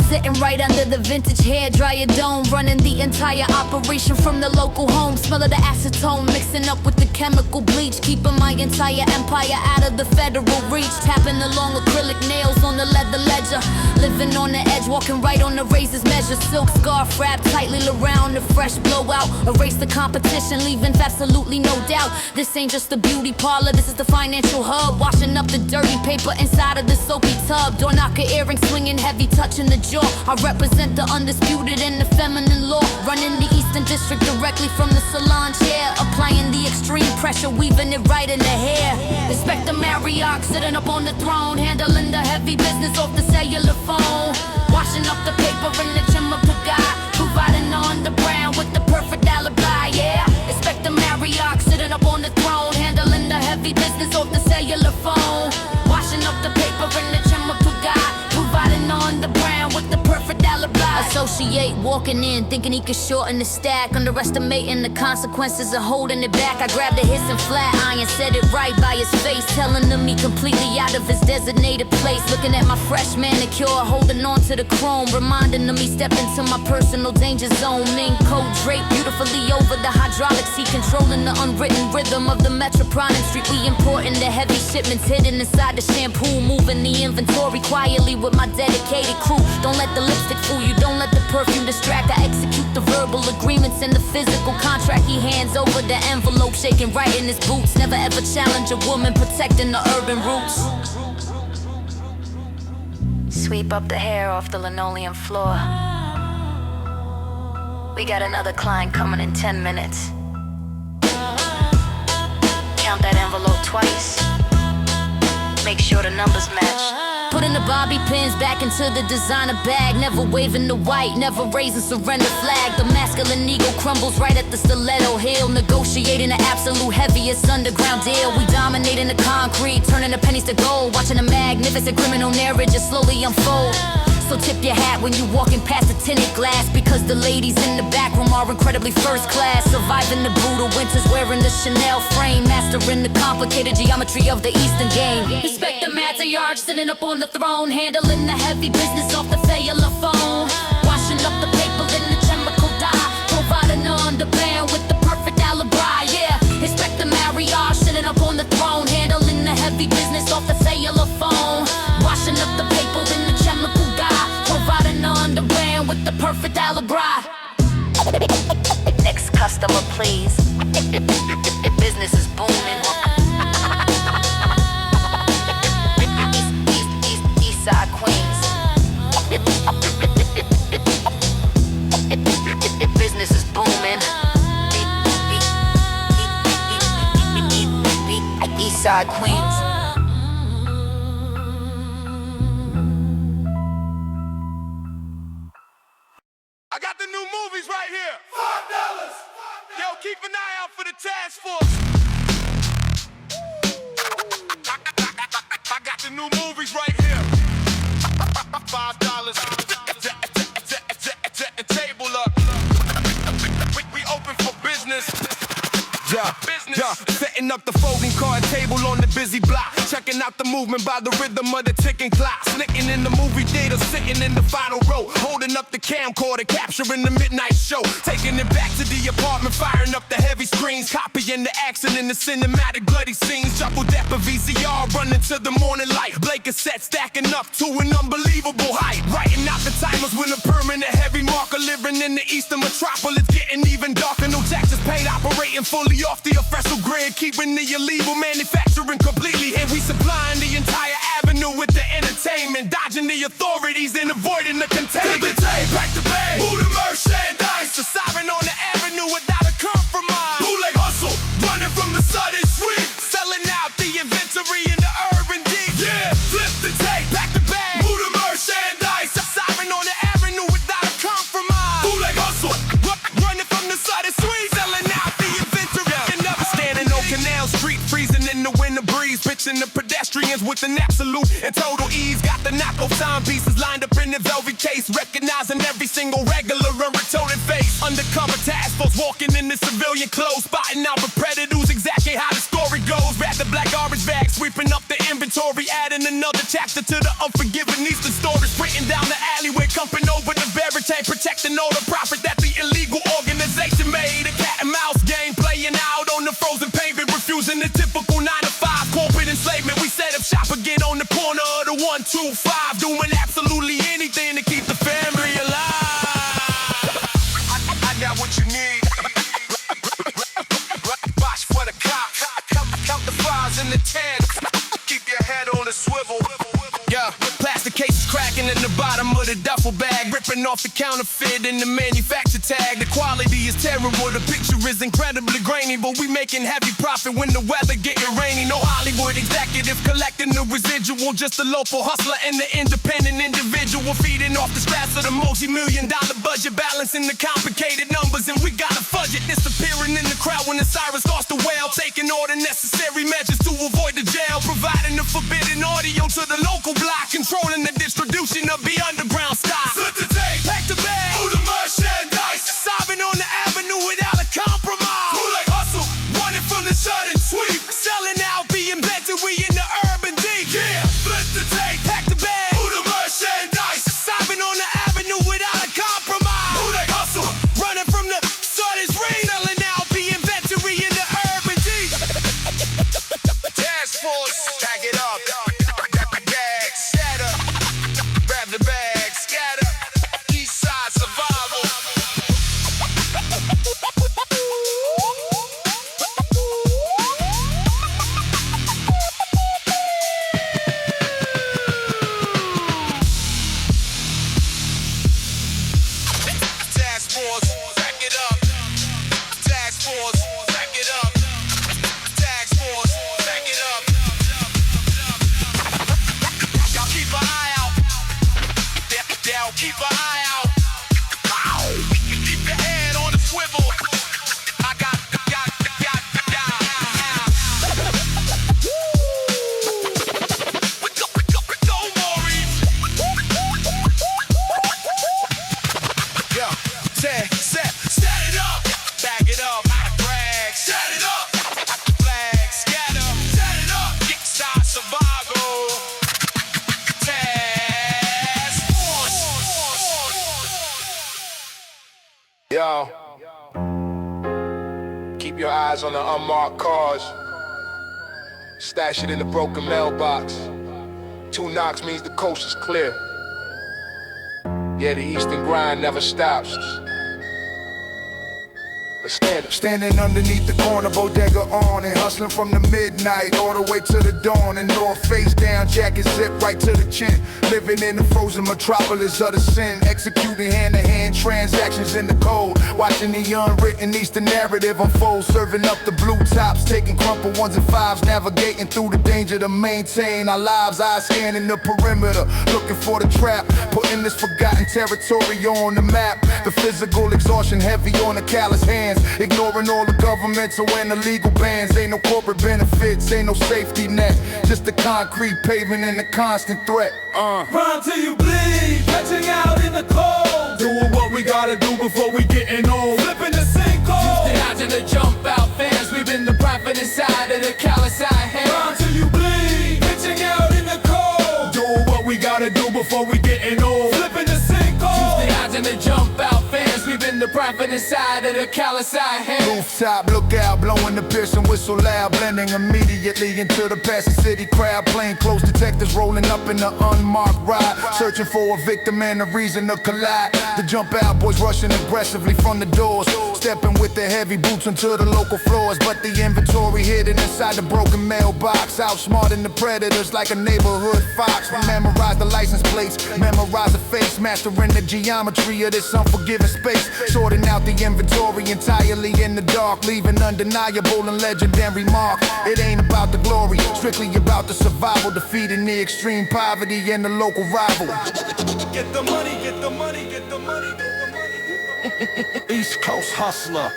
Sitting right under the vintage hairdryer dome, running the entire operation from the local home. Smell of the acetone, mixing up with the chemical bleach, keeping my entire empire out of the federal reach. Tapping along acrylic nails on the leather ledger, living on the edge edge, walking right on the razor's measure. Silk scarf wrapped tightly around the fresh blowout. Erase the competition, leaving absolutely no doubt. This ain't just a beauty parlor, this is the financial hub. Washing up the dirty paper inside of the soapy tub. Door knocker earring swinging heavy, touching the jaw. I represent the undisputed and the feminine law. Running the Eastern District directly from the salon chair. Applying the extreme pressure, weaving it right in the hair. Inspector Marriott sitting up on the throne, handling the heavy business off the cellular phone. Washing up the paper in the chemical guy, providing on the ground with the perfect alibi, yeah. Inspector Marriott sitting up on the throne, handling the heavy business off the cellular phone. Washing up the paper in the chemical guy, providing on the ground with the perfect alibi. Associate walking in, thinking he could shorten the stack, underestimating the consequences of holding it back. I grabbed a hissing flat iron, said it right by his face, telling him he completely out of his designated place. Looking at my fresh manicure, holding on to the chrome, reminding him he stepped into my personal danger zone. Mink coat draped beautifully over the hydraulics, he controlling the unwritten rhythm of the metropolitan street. We importing the heavy shipments hidden inside the shampoo, moving the inventory quietly with my dedicated crew. Don't let the lipstick fool you, don't let the perfume distract. I execute the verbal agreements and the physical contract. He hands over the envelope, shaking right in his boots. Never ever challenge a woman, protecting the urban roots. Sweep up the hair off the linoleum floor. We got another client coming in 10 minutes. Count that envelope twice. Make sure the numbers match. Putting the bobby pins back into the designer bag. Never waving the white, never raising surrender flag. The masculine ego crumbles right at the stiletto heel. Negotiating the absolute heaviest underground deal. We dominating the concrete, turning the pennies to gold. Watching a magnificent criminal narrative slowly unfold. So tip your hat when you walking past the tinted glass, because the ladies in the back room are incredibly first class. Surviving the brutal winters, wearing the Chanel frame, mastering the complicated geometry of the Eastern game. Inspector Matriarch sitting up on the throne, handling the heavy business off the cellular phone. Washing up the paper in the chemical dye, providing on the band with the perfect alibi, yeah. Inspector Matriarch sitting up on the throne, handling the heavy business off the cellular phone. Washing up the paper in the chemical dye, providing on the band with the perfect alibi. Next customer, please. Business is booming. East Side Queens. Business is booming. East Side Queens. I got the new movies right here. $5. Yo, keep an eye out for the task force. I got the new movies right here. $5. Table up. We open for business. Yeah, setting up the folding card table on the busy block. Checking out the movement by the rhythm of the ticking clock. Sneaking in the movie theater, sitting in the final row. Holding up the camcorder, capturing the midnight show. Taking it back to the apartment, firing up the heavy screens. Copying the action in the cinematic bloody scenes. Double dap of VCR, running to the morning light. Blake cassette stacking up to an unbelievable height. Writing out the timers with a permanent heavy marker. Living in the eastern metropolis, getting even darker. No taxes paid, operating fully off the official grid, keeping the illegal manufacturing completely. And we supplying the entire avenue with the entertainment, dodging the authorities and avoiding the containment. Flip the tape, pack the bag, move the merchandise. The siren on the avenue without a compromise. Bootleg hustle, running from the sudden sweep. Selling out the inventory in the urban deep. Yeah, flip the tape, Back to back, move the merchandise. the siren on the avenue without a compromise. Bootleg hustle, Running from the sudden sweep. Selling out the inventory and never standing on Canal Street, freezing in the winter breeze. Pitching the pedestrians with an absolute and total ease. Got the knockoff timepieces lined up in the velvet case, recognizing every single regular and retorted face. Undercover task force walking in the civilian clothes, spotting out the predators, exactly how the story goes. Wrap the black garbage bag, sweeping up the inventory, adding another chapter to the unforgiving Eastern story. Sprinting down the alleyway, comping over the barricade, protecting all the profit that the illegal organization made. A cat and mouse game, playing out on the frozen pavement, refusing the typical 9 to 5 corporate enslavement. We set up shop again on the corner of the 125, doing absolutely anything to keep the bottom of the duffel bag, ripping off the counterfeit and the manufacturer tag. The quality is terrible, the picture is incredibly grainy, but we making heavy profit when the weather getting rainy. No Hollywood executive collecting the residual, just a local hustler and the independent individual feeding off the scraps of the multi-million-dollar budget, balancing the complicated numbers, and we gotta fudge it. Disappearing in the crowd when the siren starts to wail, taking all the necessary measures to avoid the jail, providing the forbidden audio to the local block, controlling the distribution of the underground stock. Flip the tape, Pack the bag, who the merchandise? sobbing on the avenue without a compromise. Who like hustle, running from the shut and sweep? Selling out, being better, we in the urban deep. Yeah, flip the tape, Pack the bag, who the merchandise? sobbing on the avenue without a compromise. Who like hustle? Running from the shortest ring, selling out, being better, we in the urban deep. Task force, pack it up. Bag, scatter. Grab the bag, scatter. East side survival. Task force, back it up. Task force, back it up. Task force, back it up. Y'all keep an eye out. Y'all keep an eye out. Keep your head on the swivel. I got. Go, Maurice. Yo, set it up. Back it up. Brag. Set it up, Flag. Scatter. set it up. Kickstart survival. Task force. Yo, keep your eyes on the unmarked cars. Stash it in the broken mailbox. 2 knocks means the coast is clear. Yeah, the eastern grind never stops. Let's stand up. Standing underneath the corner, bodega on, and hustling from the midnight all the way to the dawn. And North face down, jacket zipped right to the chin. Living in the frozen metropolis of the sin, executing hand-to-hand transactions in the cold. Watching the unwritten Eastern narrative unfold, serving up the blue tops, taking crumpled 1s and 5s, navigating through the danger to maintain our lives. Eyes scanning the perimeter, looking for the trap, putting this forgotten territory on the map. The physical exhaustion heavy on the callous hands, ignoring all the governmental and illegal bans. Ain't no corporate benefits, ain't no safety net, just the concrete pavement and the constant threat. Rhyme till you bleed, catching out in the cold. Doing what we gotta do before we getting old. Flipping the sinkhole. Dodging the jump out fans, weaving the profit inside of the callous eye hand. Rhyme till you bleed, catching out in the cold. Doing what we gotta do before we getting old. Flipping the sinkhole. Dodging the jump out fans, weaving the profit inside of the callous eye hand. Rooftop, lookout, blowing the piercing whistle loud, blending immediately into the passing city crowd. Plain clothes detectives rolling up in the unmarked ride, searching for a victim and a reason to collide. The jump out boys rushing aggressively from the doors, stepping with their heavy boots onto the local floors. But the inventory hidden inside the broken mailbox, outsmarting the predators like a neighborhood fox. We memorize the license plates, memorize the face, mastering the geometry of this unforgiving space, sorting out the inventory entirely in the dark, leaving undeniable and legendary mark. It ain't about the glory, strictly about the survival, defeating the extreme poverty and the local rival. Get the money, get the money, get the money, get the money. East Coast hustler.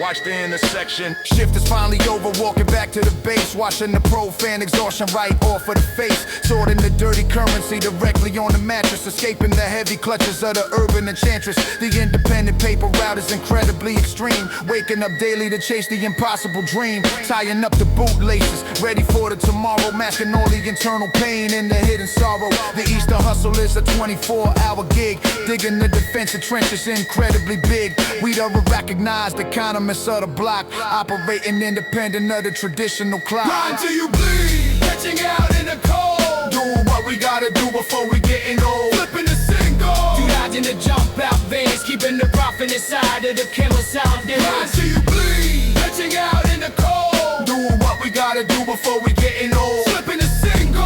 Watch the intersection. Shift is finally over, walking back to the base, watching the profane exhaustion right off of the face, sorting the dirty currency directly on the mattress, escaping the heavy clutches of the urban enchantress. The independent paper route is incredibly extreme, waking up daily to chase the impossible dream, tying up the bootlaces, ready for the tomorrow, masking all the internal pain and the hidden sorrow. The Eastern hustle is a 24-hour gig, digging the defensive trenches incredibly big. We the recognized economists of the block, operating independent of the traditional clock. Rhyme till you bleed, catching out in the cold. Doing what we gotta do before we getting old. Flipping the single. You dodging the jump out vans, keeping the profit inside of the killer sound. Rhyme till you bleed, catching out in the cold. Doing what we gotta do before we getting old. Flipping the single.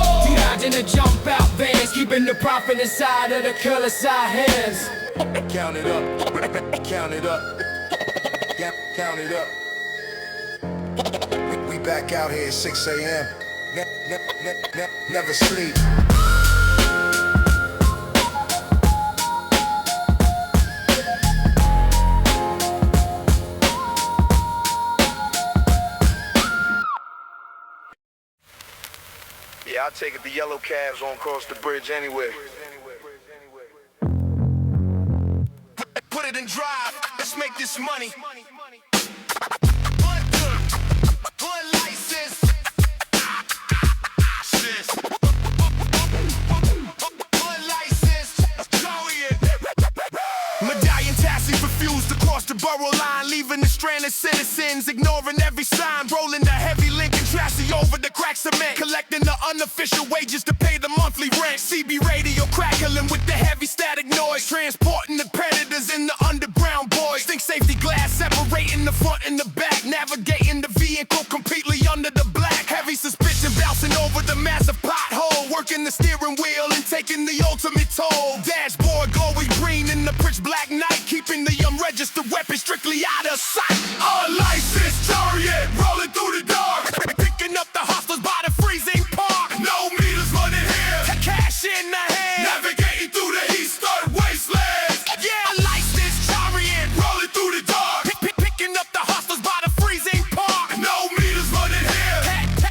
When the profit inside of the killer side hands. Count it up, count it up, count it up. We back out here at 6 a.m. Never sleep. Yeah, I'll take it. The yellow cabs won't cross the bridge anyway. Put it in drive, let's make this money. One license. One license. Medallion taxi refused to cross the borough line, leaving the stranded citizens, ignoring every sign, rolling the heavy Lincoln chassis over the crack cement, collecting the unofficial wages to pay the monthly rent. CB radio crackling with the heavy static noise, transporting the predators in the underground boys. Think safety glass separating the front and the back, navigating the vehicle completely under the black. Heavy suspension bouncing over the massive pothole, working the steering wheel and taking the ultimate toll. Dashboard glowing green in the pitch black night, keeping the unregistered weapon strictly out of sight. Unlicensed chariot rolling through the dark, Picking up the hustlers by the freezing park. no meters running here, Cash in the hand. navigating through the eastern wastelands, Yeah, licensed chariot. rolling through the dark, Picking up the hustlers by the freezing park. no meters running here,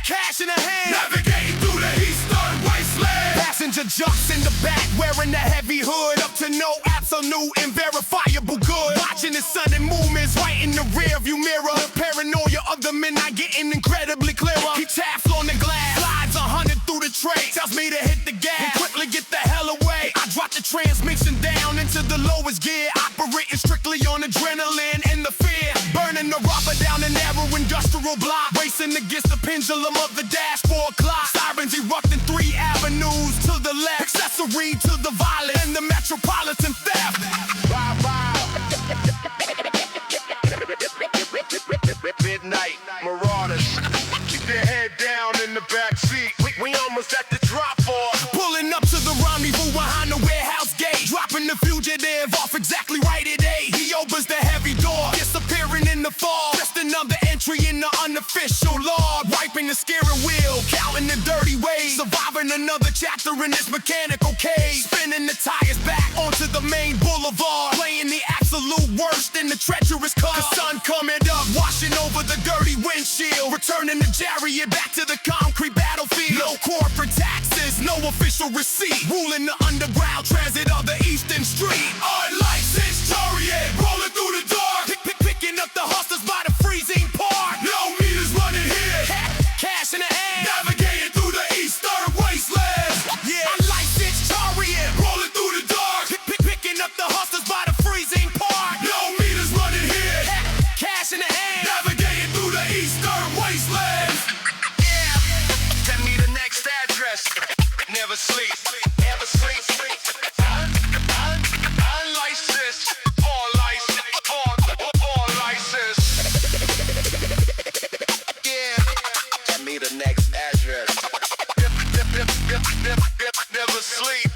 Cash in the hand. navigating through the eastern wastelands. Passenger jumps in the back, wearing the heavy hood, up to no absolute and verifiable good. Watching the sudden movements right in the rear view mirror. The paranoia of the midnight getting incredibly clearer. He taps on the glass, slides 100 through the tray, tells me to hit the gas and quickly get the hell away. I drop the transmission down into the lowest gear, operating strictly on adrenaline and the fear. Burning the rubber down the narrow industrial block, racing against the pendulum of the dashboard clock. Sirens erupting 3 avenues to the left, accessory to the violence and the metropolitan theft. Midnight marauders, keep their head down in the back seat. We almost at the drop off. Pulling up to the rendezvous behind the warehouse gate, dropping the fugitive off exactly right at 8. He opens the heavy door, disappearing in the fall. Just another entry in the unofficial log, wiping the steering wheel, counting the dirty ways, surviving another chapter in this mechanical cage. Spinning the tires back onto the main boulevard, playing the absolute worst in the treacherous car. The sun coming up, washing over the dirty windshield, returning the chariot back to the concrete battlefield. No corporate taxes, no official receipt, ruling the underground transit of the eastern street. Unlicensed chariot rolling through the dark, Picking up the hustlers by the freezing park. no meters running here, Cash in the hand. navigating through the eastern wastelands, Yeah, unlicensed chariot. rolling through the dark, Picking up the hustlers by the freezing park. no meters running here, Cash in the hand. navigating through the eastern wastelands. Yeah. Send me the next address. Never sleep. Never sleep. Unlicensed. All licensed. All licensed. Yeah. Send me the next address. Never sleep.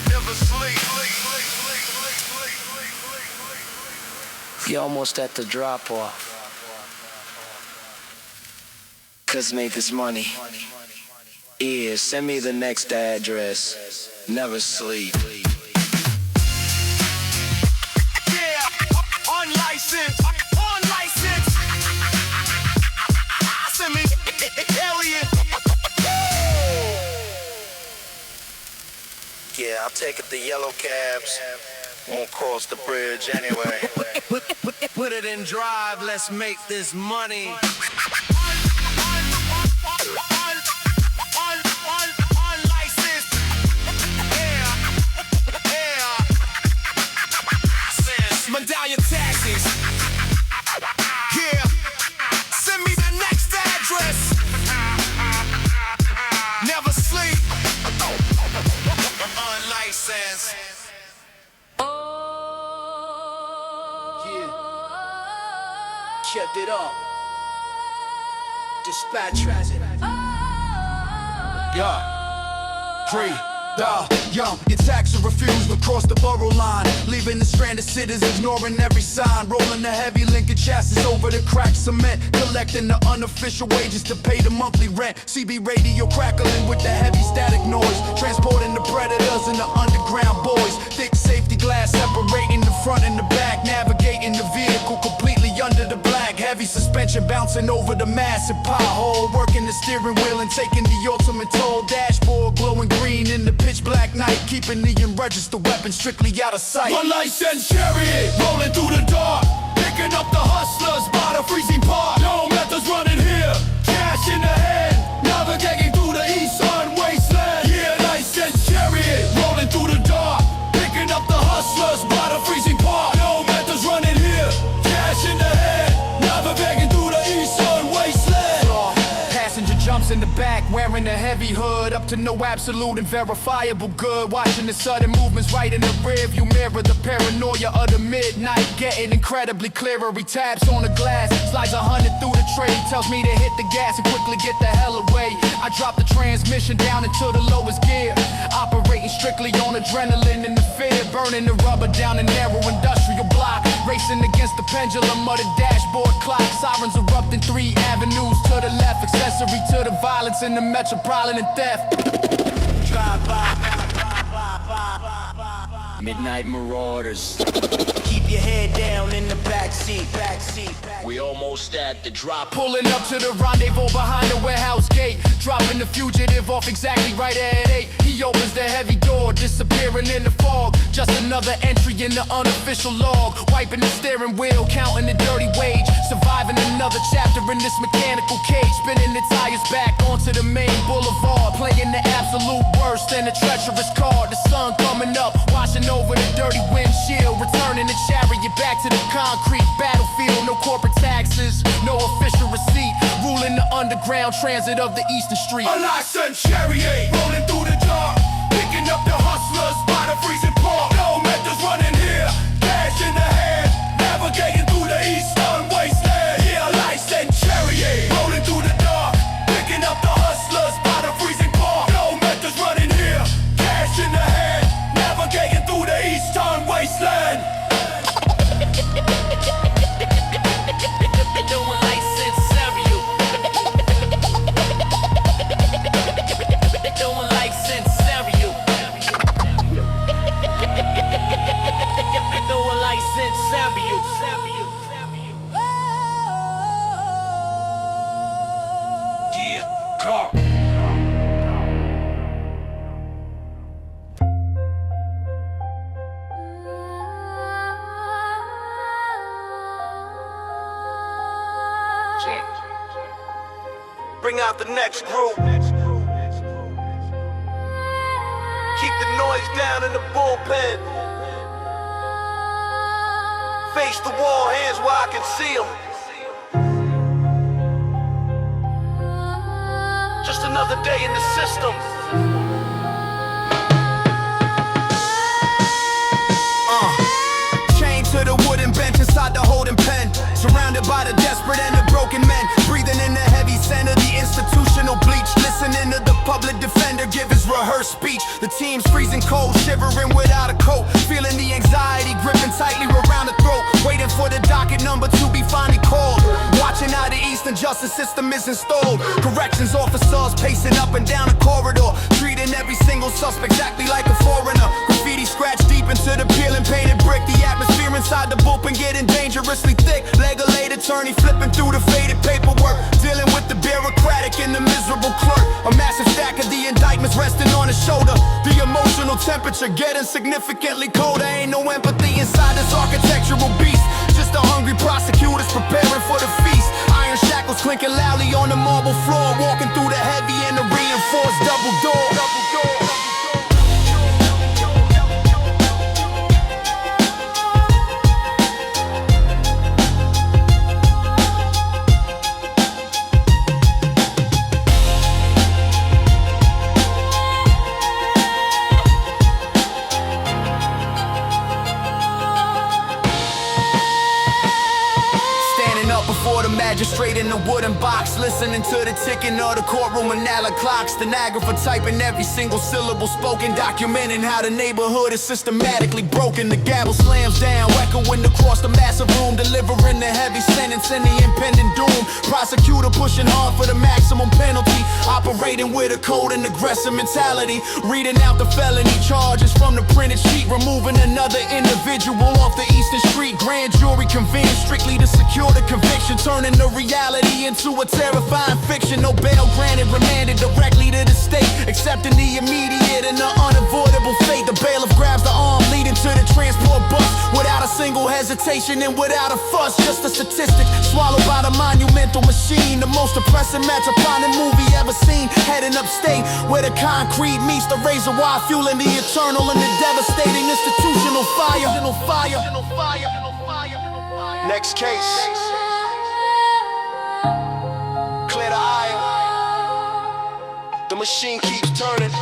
Never sleep. You're almost at the drop off. Cause make this money. Yeah, send me the next address. Never sleep. Yeah. Unlicensed. Unlicensed. Send me alien. Yeah, I'll take it. The yellow cabs won't cross the bridge anyway. Put it in drive, let's make this money. Unlicensed. Yeah. Medallion taxis. Yeah. Send me the next address. Never sleep. Unlicensed. Kept it up. Dispatch transit. Yeah, free. Your tax refused across the borough line, leaving the stranded citizens ignoring every sign. Rolling the heavy Lincoln chassis over the cracked cement, collecting the unofficial wages to pay the monthly rent. CB radio crackling with the heavy static noise, transporting the predators and the underground boys. Thick safety glass separating the front and the back, navigating the vehicle completely under the black. Heavy suspension bouncing over the massive pothole, working the steering wheel and taking the ultimate toll. Dashboard glowing green in the pitch black night, keeping the unregistered weapon strictly out of sight. Unlicensed chariot rolling through the dark, picking up the hustlers by the freezing park. No methods running here, cash in the hand, navigating through the eastern wasteland. Yeah, licensed chariot rolling through the dark, picking up the hustlers by the freezing park. No methods running here, cash in the hand, navigating through the eastern wasteland. Passenger jumps in the back, wearing a heavy hood, up to no absolute and verifiable good. Watching the sudden movements right in the rearview mirror, the paranoia of the midnight getting incredibly clearer. He taps on the glass, slides 100 through the tray, tells me to hit the gas and quickly get the hell away. I drop the transmission down into the lowest gear, operating strictly on adrenaline and the fear, burning the rubber down a narrow industrial block, racing against the pendulum of the dashboard clock. Sirens erupting 3 avenues to the left, accessory to the violence in the metropolitan theft. Midnight Marauders. Keep your head down in the backseat. We almost at the drop. Pulling up to the rendezvous behind the warehouse gate, dropping the fugitive off exactly right at 8. He opens the heavy door, disappearing in the fog. Just another entry in the unofficial log, wiping the steering wheel, counting the dirty wage, surviving another chapter in this mechanical cage, spinning the tires back onto the main boulevard, playing the absolute worst and the treacherous card. The sun coming up, washing over the dirty windshield, returning the chariot back to the concrete battlefield. No corporate taxes, no official receipt, ruling the underground transit of the Eastern Street. Unlicensed chariot rolling through the dark, picking up the hustlers by the freezing park. No methods running here, cash in the hand, navigating through the eastern wasteland. Yeah, licensed chariot rolling through the dark, picking up the hustlers by the freezing park. No methods running here, cash in the hand, navigating through the eastern wasteland. Bring out the next group. Keep the noise down in the bullpen. Face the wall, hands where I can see them. Just another day in the system. Chained to the wooden bench inside the holding pen, surrounded by the desperate and the broken men, breathing in the heavy scent of the institutional bleach, listening to the public defender give his rehearsed speech. The team's freezing cold, shivering without a coat, feeling the anxiety gripping tightly around the throat, waiting for the docket number to be finally called, watching how the Eastern justice system is installed. Corrections officers pacing up and down the corridor, treating every single suspect exactly like a foreigner. Graffiti scratched deep into the peeling painted brick, the atmosphere inside the bullpen getting dangerously thick. Leg-a-late attorney flipping through the faded paperwork, dealing with the bureaucratic and the miserable clerk. A massive stack of the indictments resting on his shoulder, the emotional temperature getting significantly colder. Ain't no empathy inside this architectural beast, just the hungry prosecutors preparing for the feast. Iron shackles clinking loudly on the marble floor, walking through the heavy and the reinforced double door. Magistrate in the a wooden box, listening to the ticking of the courtroom analog clock. Stenographer typing every single syllable spoken, documenting how the neighborhood is systematically broken. The gavel slams down, echoing across the massive room, delivering the heavy sentence and the impending doom. Prosecutor pushing hard for the maximum penalty, operating with a cold and aggressive mentality, reading out the felony charges from the printed sheet, removing another individual off the eastern street. Grand jury convened strictly to secure the conviction, turning the reality into a terrifying fiction. No bail granted, remanded directly to the state, accepting the immediate and the unavoidable fate. The bailiff grabs the arm leading to the transport bus without a single hesitation and without a fuss. Just a statistic swallowed by the monumental machine, the most oppressive metropolitan movie ever seen. Heading upstate where the concrete meets the razor wire, fueling the eternal and the devastating institutional fire. Next case. Clear the aisle. The machine keeps turning.